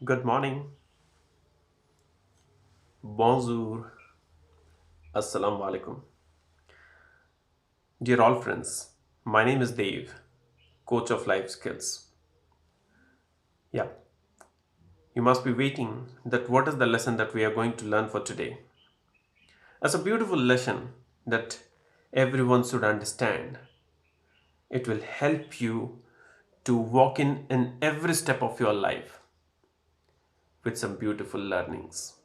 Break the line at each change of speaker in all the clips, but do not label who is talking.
Good morning, bonjour, assalamu alaikum. Dear all friends, my name is Dave, coach of life skills. Yeah, you must be waiting that what is the lesson that we are going to learn for today. It's a beautiful lesson that everyone should understand. It will help you to walk in every step of your life with some beautiful learnings.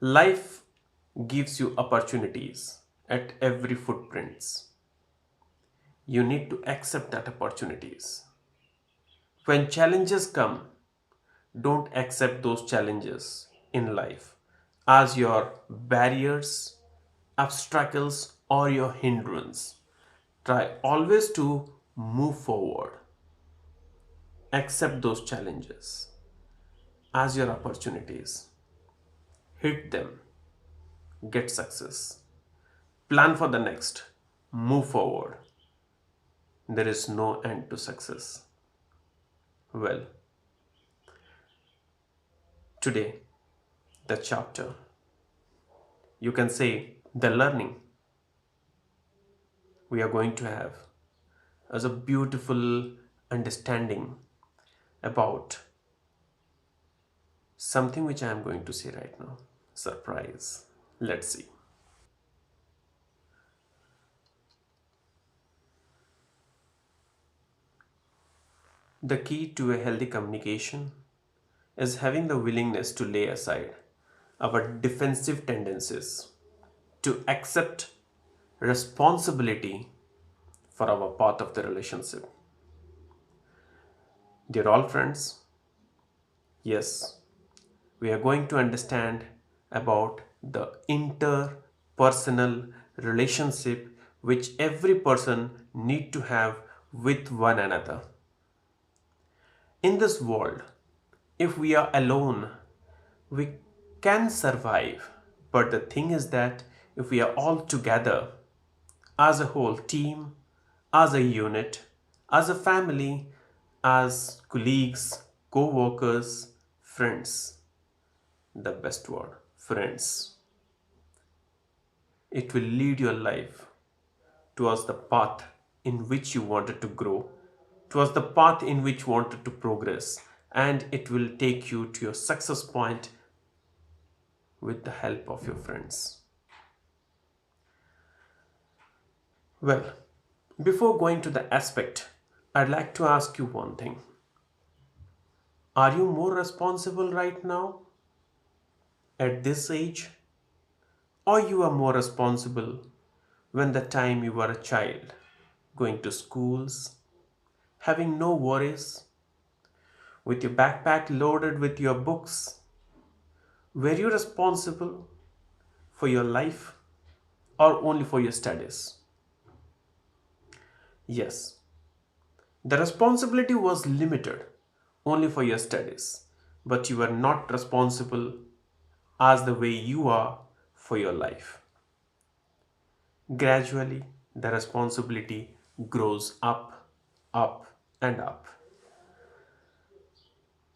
Life gives you opportunities at every footprints. You need to accept that opportunities. When challenges come, don't accept those challenges in life as your barriers, obstacles, or your hindrance. Try always to move forward. Accept those challenges as your opportunities. Hit them, get success. Plan for the next, move forward. There is no end to success. Well, today, the chapter, you can say the learning we are going to have as a beautiful understanding about something which I am going to say right now. Surprise. Let's see. The key to a healthy communication is having the willingness to lay aside our defensive tendencies to accept responsibility for our part of the relationship. Dear all friends, yes, we are going to understand about the interpersonal relationship which every person need to have with one another. In this world, if we are alone, we can survive. But the thing is that if we are all together as a whole team, as a unit, as a family, as colleagues, co-workers, friends, the best word, friends. It will lead your life towards the path in which you wanted to grow, towards the path in which you wanted to progress, and it will take you to your success point with the help of your friends. Well, before going to the aspect, I'd like to ask you one thing. Are you more responsible right now at this age, or you are more responsible when the time you were a child, going to schools, having no worries, with your backpack loaded with your books? Were you responsible for your life or only for your studies? Yes, the responsibility was limited only for your studies, but you are not responsible as the way you are for your life. Gradually, the responsibility grows up, up, and up.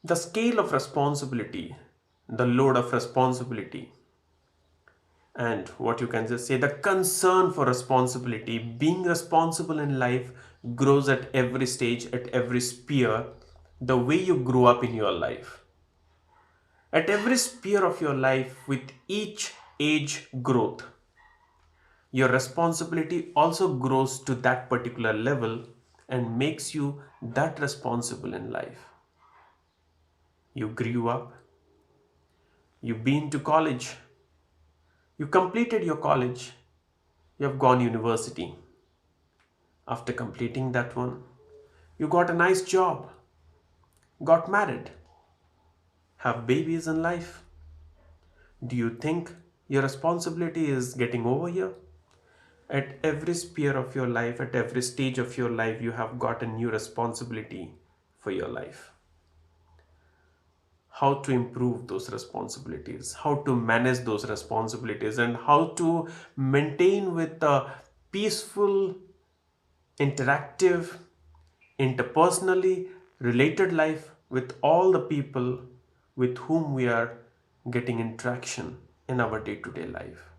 The scale of responsibility, the load of responsibility, and what you can just say the concern for responsibility, being responsible in life grows at every stage, at every sphere, the way you grow up in your life. At every sphere of your life, with each age growth, your responsibility also grows to that particular level and makes you that responsible in life. You grew up, you've been to college, you completed your college, you have gone university. After completing that one, you got a nice job, got married, have babies in life. Do you think your responsibility is getting over here? At every sphere of your life, at every stage of your life, you have got a new responsibility for your life. How to improve those responsibilities, how to manage those responsibilities, and how to maintain with a peaceful, interactive, interpersonally related life with all the people with whom we are getting interaction in our day-to-day life.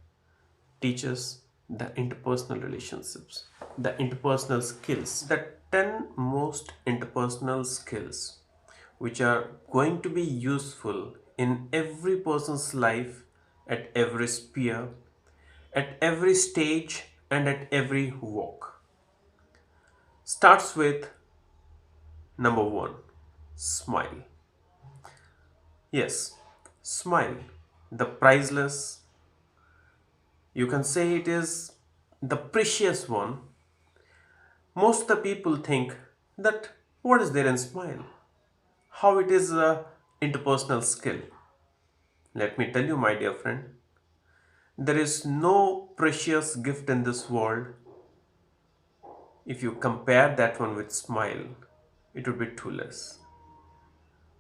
Teach us the interpersonal relationships, the interpersonal skills, the 10 most interpersonal skills which are going to be useful in every person's life at every sphere, at every stage, and at every walk. Starts with number one, smile. Yes, smile. The priceless, you can say it is the precious one. Most of the people think that what is there in smile? How it is a interpersonal skill? Let me tell you, my dear friend, there is no precious gift in this world. If you compare that one with smile, it would be too less.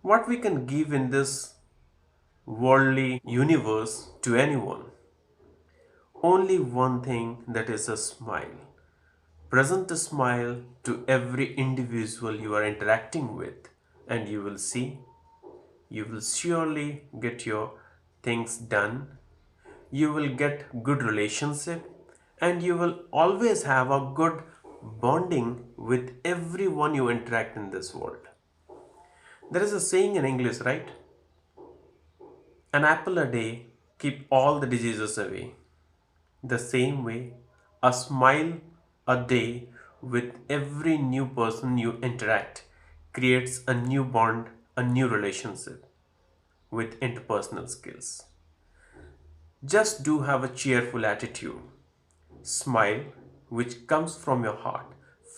What we can give in this worldly universe to anyone? Only one thing, that is a smile. Present a smile to every individual you are interacting with, and you will see, you will surely get your things done. You will get good relationship, and you will always have a good bonding with everyone you interact in this world. There is a saying in English, right? An apple a day keep all the diseases away. The same way, a smile a day with every new person you interact creates a new bond, a new relationship with interpersonal skills. Just do have a cheerful attitude. Smile, which comes from your heart,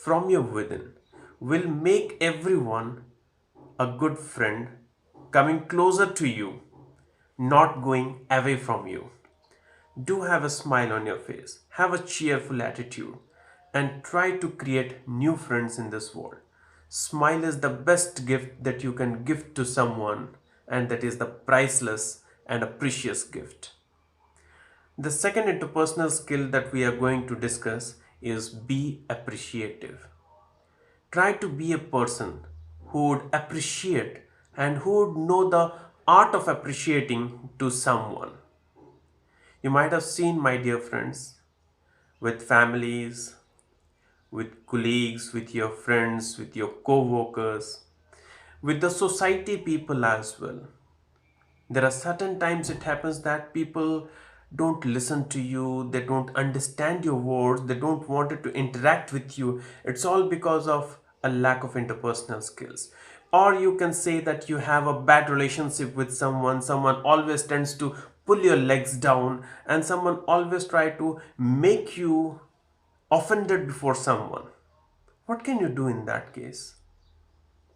from your within, will make everyone a good friend, coming closer to you, not going away from you. Do have a smile on your face, have a cheerful attitude, and try to create new friends in this world. Smile is the best gift that you can give to someone, and that is the priceless and a precious gift. The second interpersonal skill that we are going to discuss is be appreciative. Try to be a person who would appreciate and who would know the art of appreciating to someone. You might have seen, my dear friends, with families, with colleagues, with your friends, with your co-workers, with the society people as well. There are certain times it happens that people don't listen to you, they don't understand your words, they don't want to interact with you. It's all because of a lack of interpersonal skills. Or you can say that you have a bad relationship with someone, someone always tends to pull your legs down, and someone always try to make you offended before someone. What can you do in that case?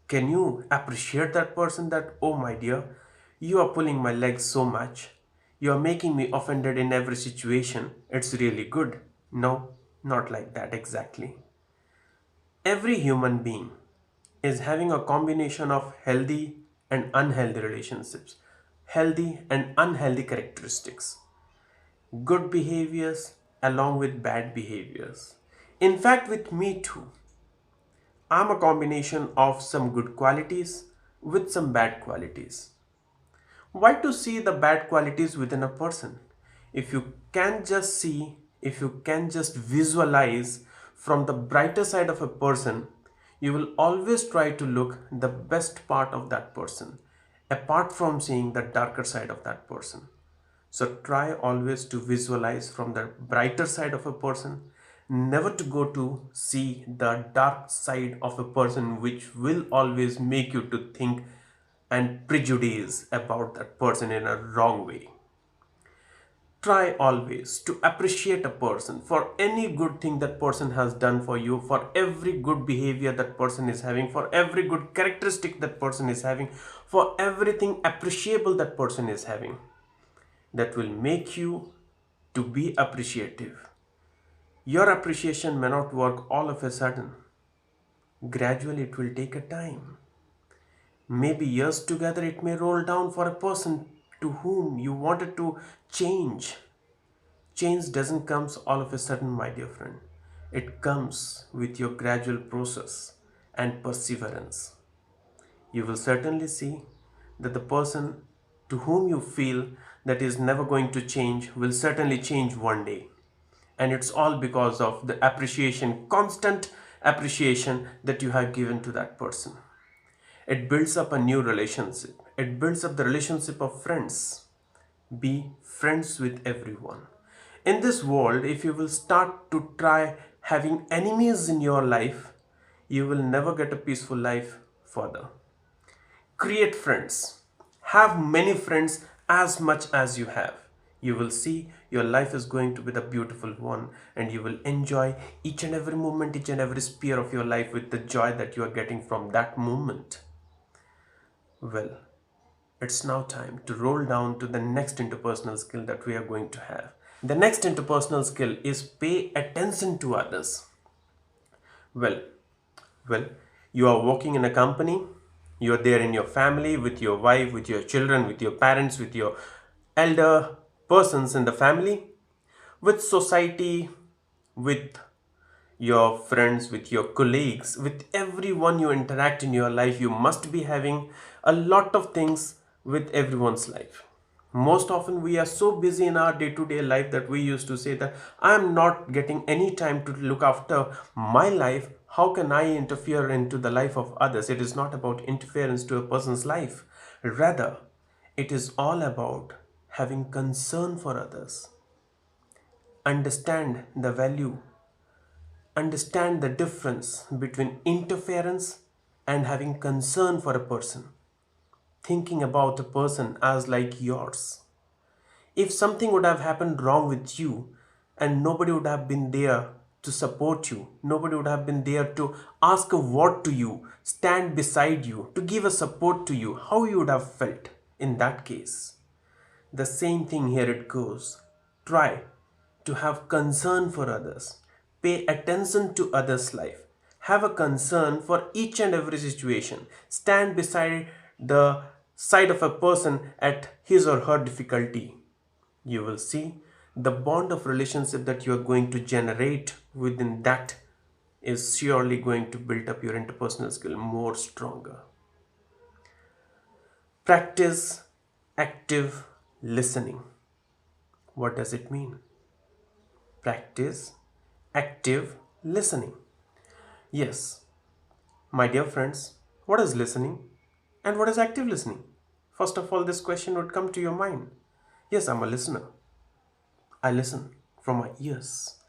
Can you appreciate that person that, oh my dear, you are pulling my legs so much. You are making me offended in every situation. It's really good. No, not like that exactly. Every human being is having a combination of healthy and unhealthy relationships, healthy and unhealthy characteristics, good behaviors along with bad behaviors. In fact, with me too, I'm a combination of some good qualities with some bad qualities. Why to see the bad qualities within a person? If you can just see, if you can just visualize from the brighter side of a person, you will always try to look the best part of that person, apart from seeing the darker side of that person. So try always to visualize from the brighter side of a person, never to go to see the dark side of a person, which will always make you to think and prejudice about that person in a wrong way. Try always to appreciate a person for any good thing that person has done for you, for every good behavior that person is having, for every good characteristic that person is having, for everything appreciable that person is having. That will make you to be appreciative. Your appreciation may not work all of a sudden. Gradually, it will take a time. Maybe years together, it may roll down for a person to whom you wanted to change. Change doesn't come all of a sudden, my dear friend. It comes with your gradual process and perseverance. you will certainly see that the person to whom you feel that is never going to change will certainly change one day. And it's all because of the appreciation, constant appreciation that you have given to that person. It builds up a new relationship. It builds up the relationship of friends. Be friends with everyone. In this world, if you will start to try having enemies in your life, you will never get a peaceful life further. Create friends. Have many friends as much as you have. You will see your life is going to be the beautiful one, and you will enjoy each and every moment, each and every sphere of your life with the joy that you are getting from that moment. Well, it's now time to roll down to the next interpersonal skill that we are going to have. The next interpersonal skill is pay attention to others. Well, well, you are working in a company, you are there in your family, with your wife, with your children, with your parents, with your elder persons in the family, with society, with your friends, with your colleagues, with everyone you interact in your life. You must be having a lot of things with everyone's life. Most often we are so busy in our day-to-day life that we used to say that I am not getting any time to look after my life. How can I interfere into the life of others? It is not about interference to a person's life. Rather, it is all about having concern for others. Understand the value, understand the difference between interference and having concern for a person, thinking about a person as like yours. If something would have happened wrong with you and nobody would have been there to support you, nobody would have been there to ask a word to you, stand beside you, to give a support to you, how you would have felt in that case? The same thing here it goes. Try to have concern for others. Pay attention to others' life. Have a concern for each and every situation. Stand beside the side of a person at his or her difficulty. You will see the bond of relationship that you are going to generate within that is surely going to build up your interpersonal skill more stronger. Practice active listening. What does it mean? Practice active listening. Yes, my dear friends, what is listening and what is active listening? First of all, this question would come to your mind. Yes, I'm a listener. I listen from my ears.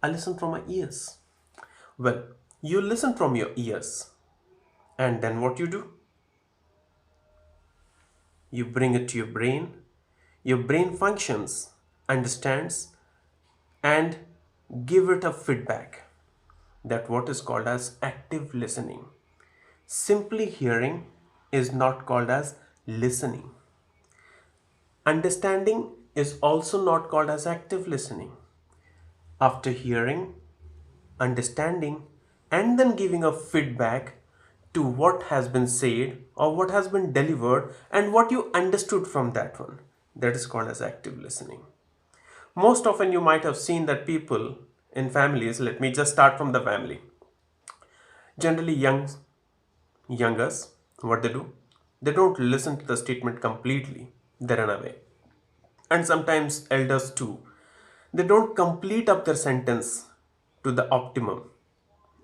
I listen from my ears. Well, you listen from your ears, and then what you do? You bring it to your brain. Your brain functions, understands, and give it a feedback. That what is called as active listening. Simply hearing is not called as listening. Understanding is also not called as active listening. After hearing, understanding, and then giving a feedback to what has been said or what has been delivered and what you understood from that one, that is called as active listening. Most often you might have seen that people in families, let me just start from the family. Generally youngers, what they do, they don't listen to the statement completely, they run away. And sometimes elders too, they don't complete up their sentence to the optimum,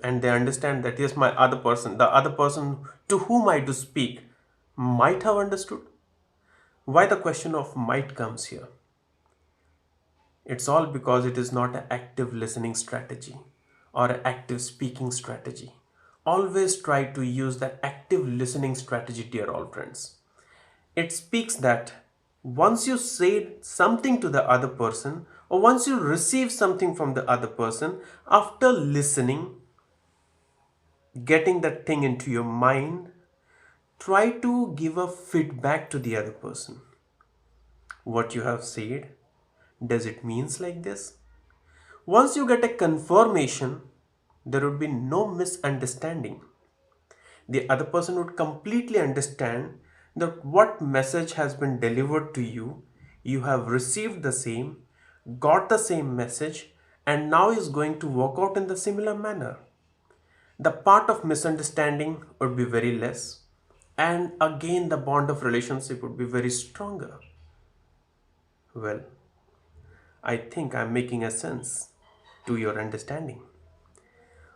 and they understand that yes, my other person, the other person to whom I do speak, might have understood. Why the question of might comes here? It's all because it is not an active listening strategy or an active speaking strategy. Always try to use the active listening strategy, dear all friends. It speaks that once you say something to the other person or once you receive something from the other person, after listening, getting that thing into your mind, try to give a feedback to the other person. What you have said, does it means like this? Once you get a confirmation, there would be no misunderstanding. The other person would completely understand that what message has been delivered to you, you have received the same, got the same message, and now is going to work out in the similar manner. The part of misunderstanding would be very less. and again the bond of relationship would be very stronger. Well, I think I'm making a sense to your understanding.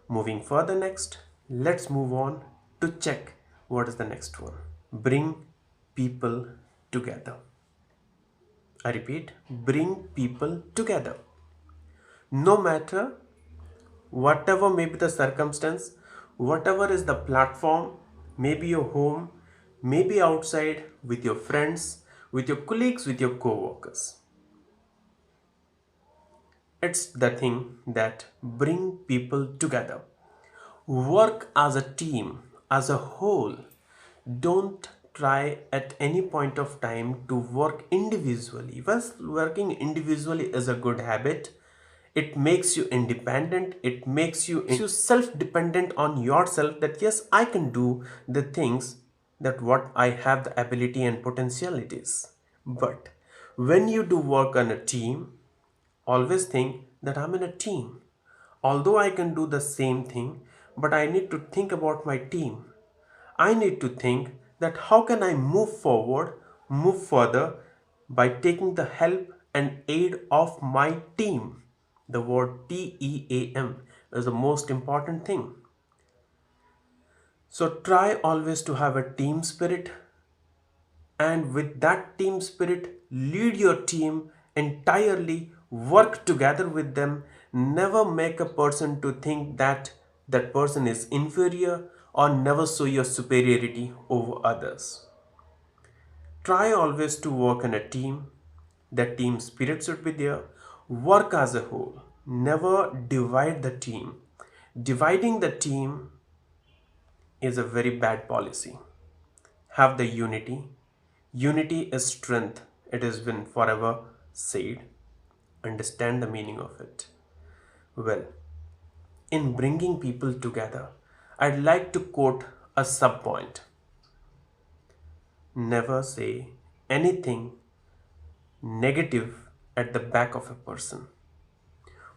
Moving further next, let's move on to check what is the next one. Bring people together. I repeat, bring people together. No matter whatever may be the circumstance, whatever is the platform, maybe your home, maybe outside with your friends, with your colleagues, with your co-workers. It's the thing that bring people together. Work as a team, as a whole. Don't try at any point of time to work individually. Well, working individually is a good habit. It makes you independent. It makes you self-dependent on yourself that yes, I can do the things that what I have the ability and potentialities. But when you do work on a team, always think that I'm in a team. Although I can do the same thing, but I need to think about my team. I need to think that how can I move forward, move further by taking the help and aid of my team. The word TEAM is the most important thing. So try always to have a team spirit, and with that team spirit lead your team entirely, work together with them. Never make a person to think that that person is inferior, or never show your superiority over others. Try always to work in a team. The team spirit should be there. Work as a whole. Never divide the team. Dividing the team is a very bad policy. Have the unity. Unity is strength. It has been forever said. Understand the meaning of it. Well, in bringing people together, I'd like to quote a sub point. Never say anything negative at the back of a person.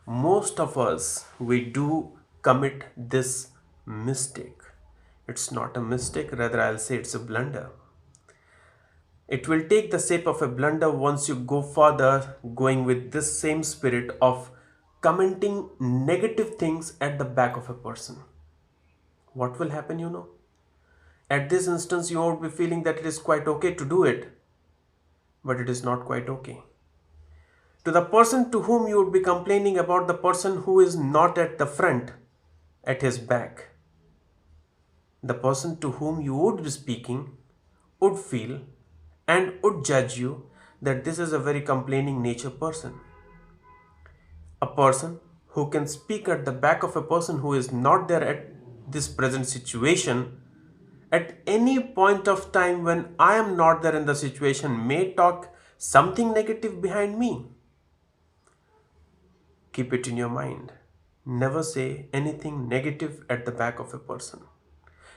Most of us, we do commit this mistake. It's not a mistake, rather, I'll say it's a blunder. It will take the shape of a blunder once you go further, going with this same spirit of commenting negative things at the back of a person. What will happen, you know? At this instance, you would be feeling that it is quite okay to do it, but it is not quite okay. To the person to whom you would be complaining about, the person who is not at the front, at his back, the person to whom you would be speaking would feel and would judge you that this is a very complaining nature person. A person who can speak at the back of a person who is not there at this present situation, at any point of time when I am not there in the situation, may talk something negative behind me. Keep it in your mind. Never say anything negative at the back of a person.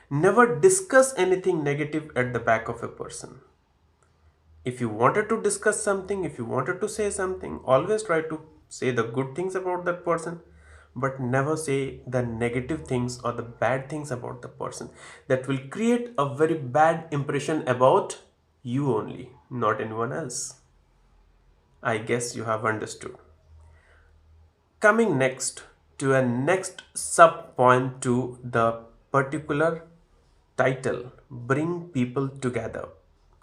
Never discuss anything negative at the back of a person. If you wanted to discuss something, if you wanted to say something, always try to say the good things about that person, but never say the negative things or the bad things about the person. That will create a very bad impression about you only, not anyone else. I guess you have understood. Coming next to a next sub point to the particular title, bring people together.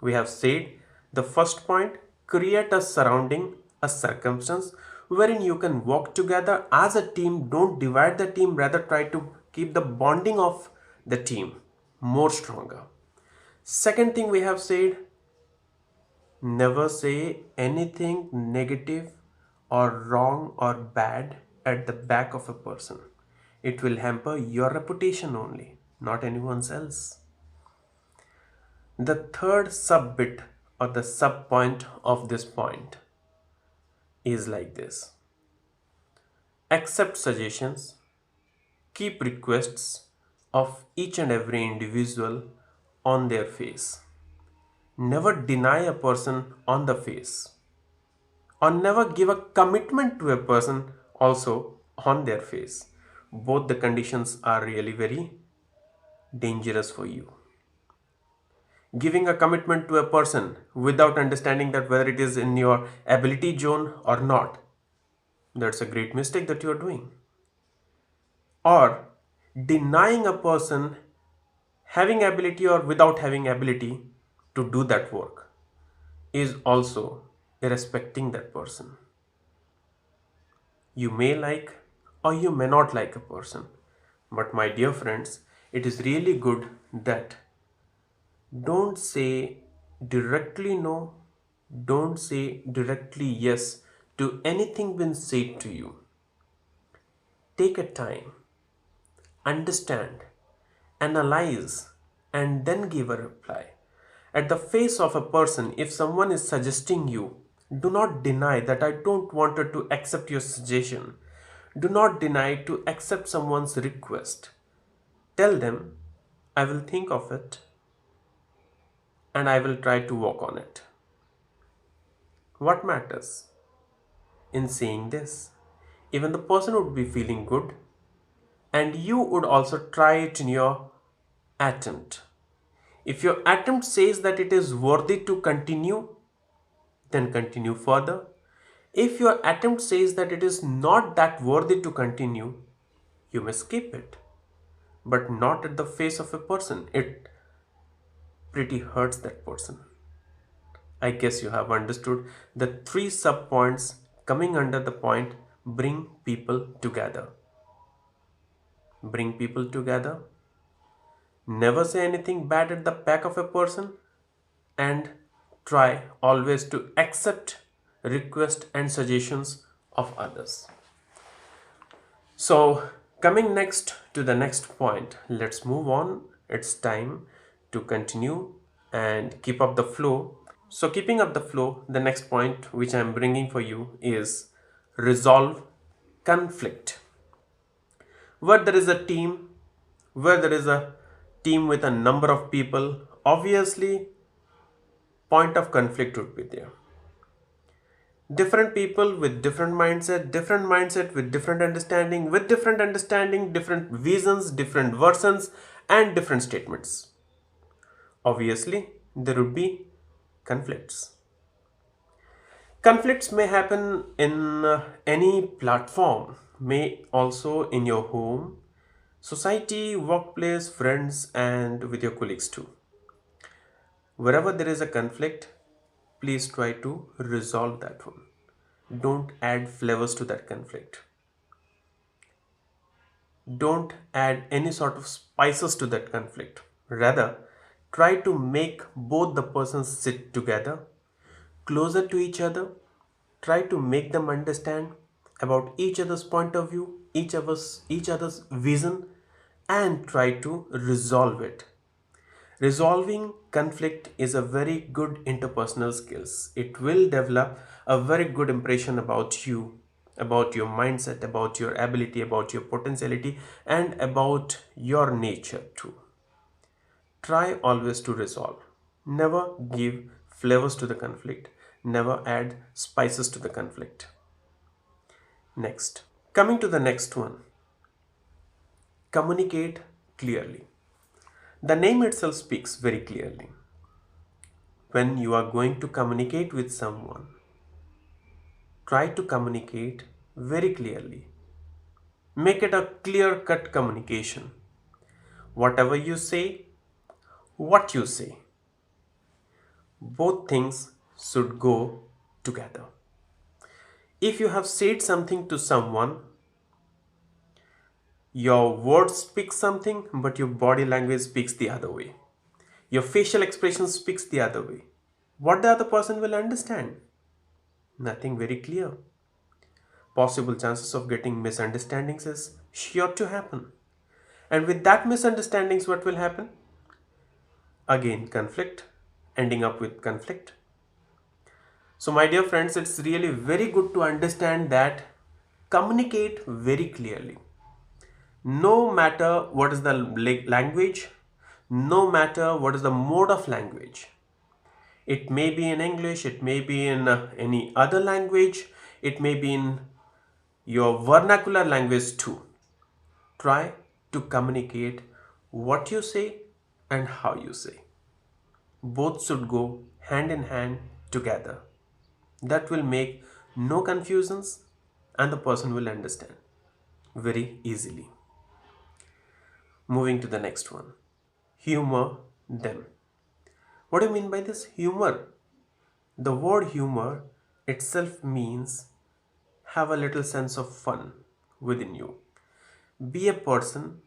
We have said the first point, create a surrounding, a circumstance wherein you can work together as a team. Don't divide the team, rather try to keep the bonding of the team more stronger. Second thing we have said, never say anything negative or wrong or bad at the back of a person. It will hamper your reputation only, not anyone's else. The third sub bit or the sub point of this point is like this. Accept suggestions, keep requests of each and every individual on their face. Never deny a person on the face, or never give a commitment to a person also on their face. Both the conditions are really very dangerous for you. Giving a commitment to a person without understanding that whether it is in your ability zone or not, that's a great mistake that you are doing. Or denying a person having ability or without having ability to do that work is also irrespecting that person. You may like or you may not like a person, but my dear friends, it is really good that don't say directly no, don't say directly yes to anything been said to you. Take a time, understand, analyze, and then give a reply. At the face of a person, if someone is suggesting you, do not deny that I don't want to accept your suggestion. Do not deny to accept someone's request. Tell them, I will think of it and I will try to work on it. What matters in saying this? Even the person would be feeling good and you would also try it in your attempt. If your attempt says that it is worthy to continue, then continue further. If your attempt says that it is not that worthy to continue, you may skip it. But not at the face of a person. It pretty hurts that person. I guess you have understood the three sub points coming under the point bring people together. Bring people together. Never say anything bad at the back of a person and try always to accept requests and suggestions of others. So, coming next to the next point, let's move on. It's time to continue and keep up the flow. So, keeping up the flow, the next point which I'm bringing for you is resolve conflict. Where there is a team, where there is a team with a number of people, obviously, point of conflict would be there. Different people with different mindset with different understanding, different visions, different versions, and different statements. Obviously, there would be conflicts. Conflicts may happen in any platform, may also in your home, society, workplace, friends, and with your colleagues too. Wherever there is a conflict, please try to resolve that one. Don't add flavors to that conflict. Don't add any sort of spices to that conflict. Rather, try to make both the persons sit together, closer to each other. Try to make them understand about each other's point of view, each other's vision, and try to resolve it. Resolving conflict is a very good interpersonal skills. It will develop a very good impression about you, about your mindset, about your ability, about your potentiality, and about your nature too. Try always to resolve. Never give flavors to the conflict. Never add spices to the conflict. Next. Coming to the next one. Communicate clearly. The name itself speaks very clearly. When you are going to communicate with someone, try to communicate very clearly. Make it a clear cut communication. Whatever you say, what you say, both things should go together. If you have said something to someone, your words speak something, but your body language speaks the other way. Your facial expression speaks the other way. What the other person will understand? Nothing very clear. Possible chances of getting misunderstandings is sure to happen. And with that misunderstandings, what will happen? Again, conflict, ending up with conflict. So, my dear friends, it's really very good to understand that communicate very clearly. No matter what is the language, no matter what is the mode of language. It may be in English, it may be in any other language, it may be in your vernacular language too. Try to communicate what you say and how you say. Both should go hand in hand together. That will make no confusions and the person will understand very easily. Moving to the next one. Humor them. What do you mean by this? Humor. The word humor itself means have a little sense of fun within you. Be a person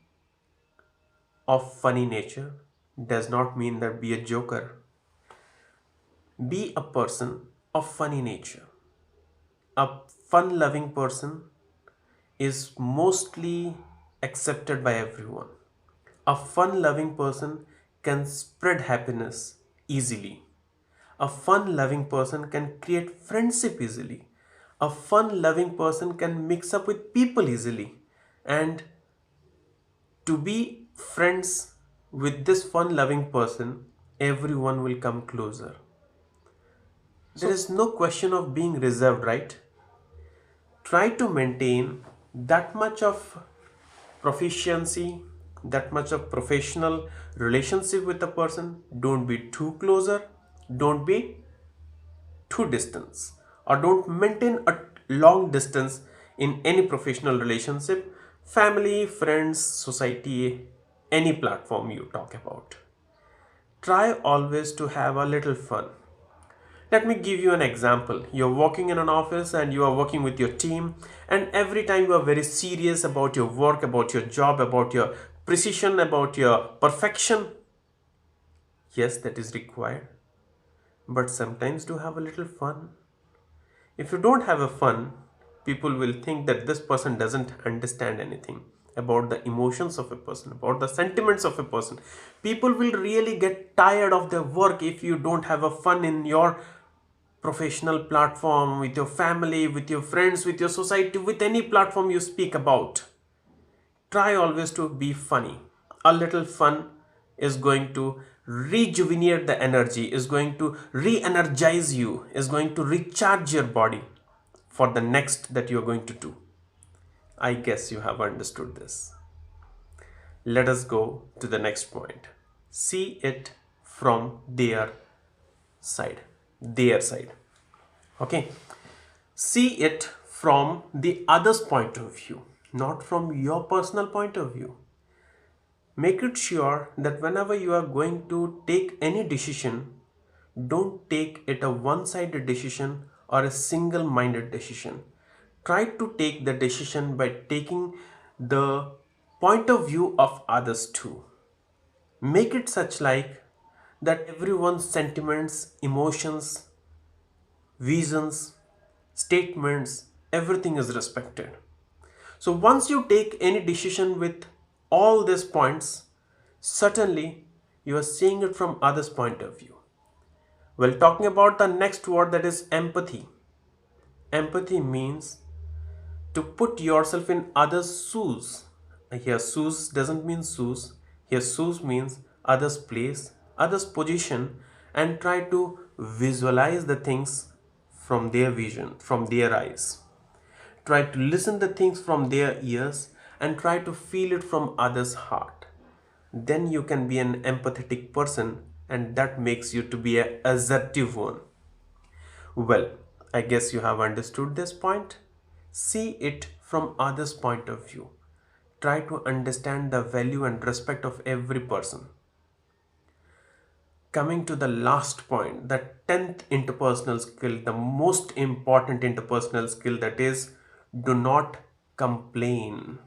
of funny nature does not mean that be a joker. Be a person of funny nature. A fun loving person is mostly accepted by everyone. A fun loving person can spread happiness easily. A fun loving person can create friendship easily. A fun loving person can mix up with people easily. And to be friends with this fun loving person, everyone will come closer. There is no question of being reserved, right? Try to maintain that much of proficiency, that much of professional relationship with the person. Don't be too closer, don't be too distance, or don't maintain a long distance in any professional relationship, family, friends, society, any platform you talk about. Try always to have a little fun. Let me give you an example. You're working in an office and you are working with your team, and every time you are very serious about your work, about your job, about your precision, about your perfection. Yes, that is required. But sometimes do have a little fun. If you don't have a fun, people will think that this person doesn't understand anything about the emotions of a person, about the sentiments of a person. People will really get tired of their work if you don't have a fun in your professional platform, with your family, with your friends, with your society, with any platform you speak about. Try always to be funny. A little fun is going to rejuvenate the energy, is going to re-energize you, is going to recharge your body for the next that you are going to do. I guess you have understood this. Let us go to the next point. See it from their side. Their side. Okay. See it from the other's point of view, not from your personal point of view. Make it sure that whenever you are going to take any decision, don't take it a one-sided decision or a single-minded decision. Try to take the decision by taking the point of view of others too. Make it such like that everyone's sentiments, emotions, visions, statements, everything is respected. So once you take any decision with all these points, certainly you are seeing it from others' point of view. Well, talking about the next word, that is empathy. Empathy means to put yourself in others' shoes. Here, shoes doesn't mean shoes. Here, shoes means others' place, others' position, and try to visualize the things from their vision, from their eyes. Try to listen the things from their ears and try to feel it from others' heart. Then you can be an empathetic person, and that makes you to be an assertive one. Well, I guess you have understood this point. See it from others' point of view. Try to understand the value and respect of every person. Coming to the last point, the 10th interpersonal skill, the most important interpersonal skill, that is do not complain.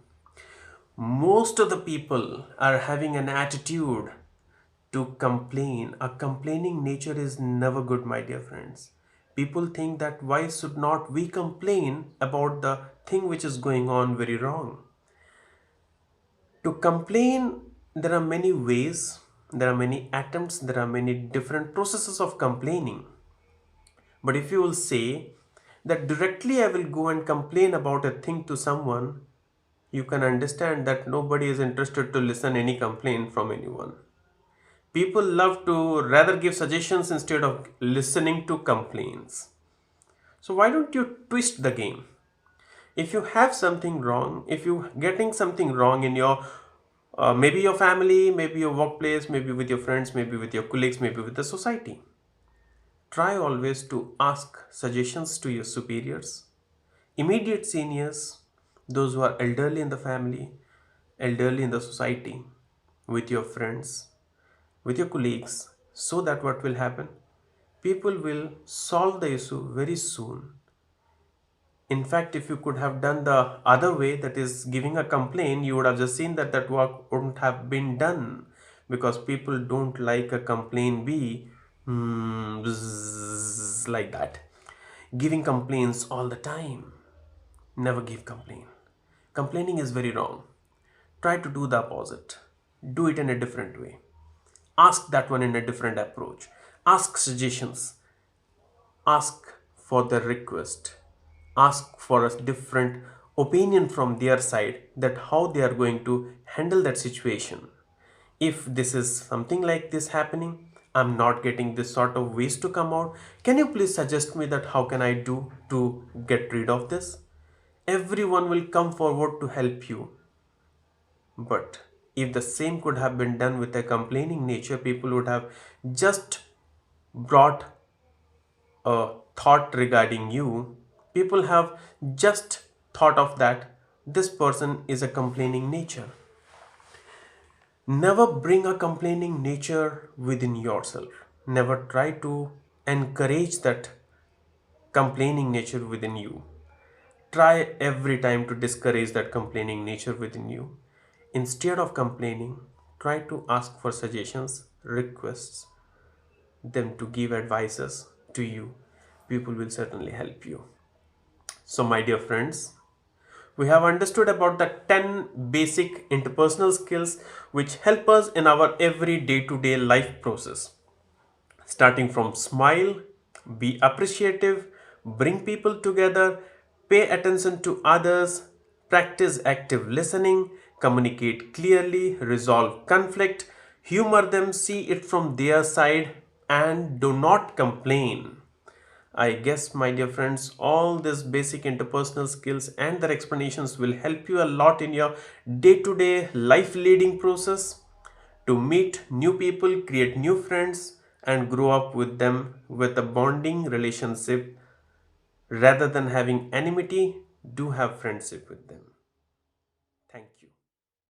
Most of the people are having an attitude to complain. A complaining nature is never good, my dear friends. People think that why should not we complain about the thing which is going on very wrong. To complain, there are many ways, there are many attempts, there are many different processes of complaining. But if you will say that directly I will go and complain about a thing to someone, you can understand that nobody is interested to listen any complaint from anyone. People love to rather give suggestions instead of listening to complaints. So why don't you twist the game? If you have something wrong, if you getting something wrong in your Maybe your family, maybe your workplace, maybe with your friends, maybe with your colleagues, maybe with the society. Try always to ask suggestions to your superiors, immediate seniors, those who are elderly in the family, elderly in the society, with your friends, with your colleagues, so that what will happen? People will solve the issue very soon. In fact, if you could have done the other way, that is giving a complaint, you would have just seen that that work wouldn't have been done, because people don't like a complaint be bzzz, like that. Giving complaints all the time. Never give complaint. Complaining is very wrong. Try to do the opposite. Do it in a different way. Ask that one in a different approach. Ask suggestions. Ask for the request. Ask for a different opinion from their side, that how they are going to handle that situation. If this is something like this happening, I'm not getting this sort of ways to come out, can you please suggest me that how can I do to get rid of this? Everyone will come forward to help you. But if the same could have been done with a complaining nature, people would have just brought a thought regarding you. People have just thought of that this person is a complaining nature. Never bring a complaining nature within yourself. Never try to encourage that complaining nature within you. Try every time to discourage that complaining nature within you. Instead of complaining, try to ask for suggestions, requests, them to give advices to you. People will certainly help you. So, my dear friends, we have understood about the 10 basic interpersonal skills which help us in our every day-to-day life process. Starting from smile, be appreciative, bring people together, pay attention to others, practice active listening, communicate clearly, resolve conflict, humor them, see it from their side, and do not complain. I guess, my dear friends, all these basic interpersonal skills and their explanations will help you a lot in your day-to-day life leading process to meet new people, create new friends, and grow up with them with a bonding relationship. Rather than having enmity, do have friendship with them.